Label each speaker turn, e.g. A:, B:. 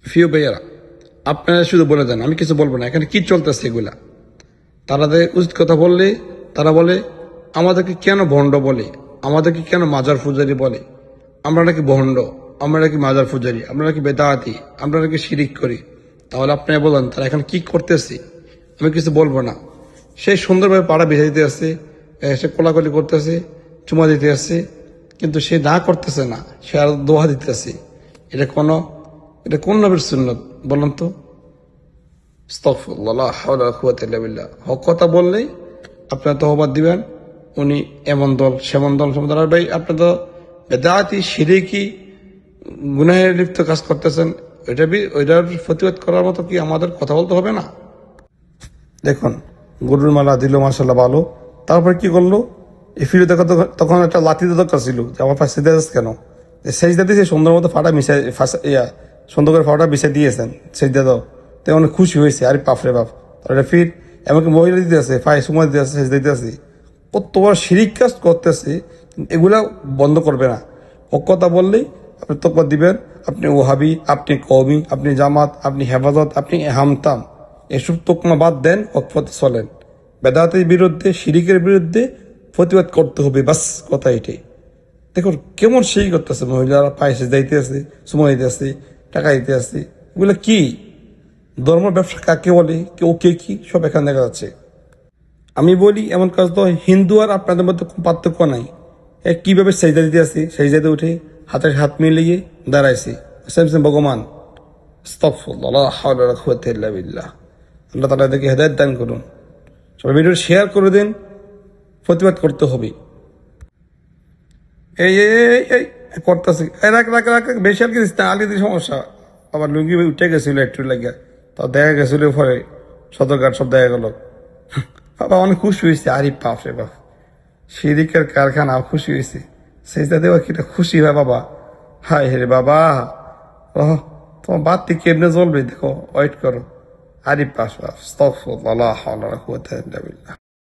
A: প্রিয় ভাইয়ারা, আপনারা শুধু বলে দেন, আমি কিছু বলবো না। এখানে কি চলতেছে এগুলা? তাদের উচিত কথা বললে তারা বলে আমাদেরকে কেন ভণ্ড বলে, আমাদেরকে কেন মাজার পূজারি বলে, আমরা নাকি ভণ্ড, আমরা নাকি মাজার পূজারি, আমরা নাকি বেদাতি, আমরা নাকি শিরিক করি। তাহলে আপনারা বলেন তারা এখন কি করতেছে? আমি কিছু বলবো না। সেই সুন্দরভাবে পাড়া বিছাই দিতে আসছে, সে কোলাকুলি করতেছে, চুমা দিতে আসছে, কিন্তু সে না করতেছে না, সে আর দোয়া দিতে আসছে। এটা কোন নবীর সুন্নত বলেন তো? আস্তাগফিরুল্লাহ, লা হাওলা ওয়ালা কুওয়াতা ইল্লা বিল্লাহ। হক কথা বললেই আপনারা তওবা দিবেন, উনি এমন দল সেমন দল সমদল। ভাই, আপনি তো বেদাতি শিরকি গুনাহে লিপ্ত কাজ করতেছেন, ওইটার প্রতিবাদ করার মতো কি আমাদের কথা বলতে হবে না? দেখুন, গরুর মালা দিল মাশাআল্লাহ ভালো, তারপর কি করলো? এই ফিরে দেখা তখন একটা লাঠি দরকার ছিল যে আমার পাশে সিদ্ধা কেন সেজদা দিয়েছে, সুন্দর মতো ফাটা মিশাই সুন্দর করে ফাটা বিছিয়ে দিয়েছেন সেজদা দাও, তাই অনেক খুশি হয়েছে। আরে বাপরে বাপ, তাহলে ফির এমনকি মহিলা দিতে আছে, পায়ে সময় দিতে আছে, সেজদা দিতে আছে, কত বড় শিরিক কাজ করতেছে। এগুলা বন্ধ করবে না। হক কথা বললেই আপনি তকবার দিবেন, আপনি ওহাবি, আপনি কওমি, আপনি জামাত, আপনি হেফাজত, আপনি হামতাম, এসব তোকমা বাদ দেন, হক পথে চলেন। বেদাতের বিরুদ্ধে, শিরিকের বিরুদ্ধে প্রতিবাদ করতে হবে, বাস কথা এটাই। দেখুন কেমন সেই করতেছে, মহিলারা পায়ে যাইতে আছে, সময় দিতে আছে, টাকা দিতে আছে, এগুলো কি ধর্ম ব্যবসা কাকে বলে, কেউ কে কি সব এখানে দেখা যাচ্ছে। আমি বলি এমন কাজ তো হিন্দু আর আপনাদের মধ্যে কোনো পার্থক্য নাই। কিভাবে সেজদা দিতে আছে, সেজদাতে উঠে হাতের হাত মিলিয়ে দাঁড়াইছে, সেম ভগবান। আস্তাগফিরুল্লাহ, লা হাওলা ওয়ালা কুওয়াতা ইল্লা বিল্লাহ। আল্লাহ তাআলা এদেরকে হেদায়েত দান করুন। সবাই ভিডিও শেয়ার করে দিন, প্রতিবাদ করতে হবে। এই এই এই করতেছে, বেশি আর কি আগে দিয়ে সমস্যা। আবার লুঙ্গি উঠে গেছিল একটু লাগিয়া, তা দেখা গেছিল পরে সদরঘাট সব দেখা গেল। বাবা অনেক খুশি হয়েছে, আরে বাপ রে বাপ, শিরিকের কারখানা, খুশি হয়েছে। সেজদা দেওয়া কি খুশি হয় বাবা? হায় হে বাবা, তোমার বাতি কেমনে জ্বলবে দেখো, ওয়েট করো। আরে বাপ, আস্তাগফিরুল্লাহ, লা হাওলা ওয়ালা কুওয়াতা ইল্লা বিল্লাহ।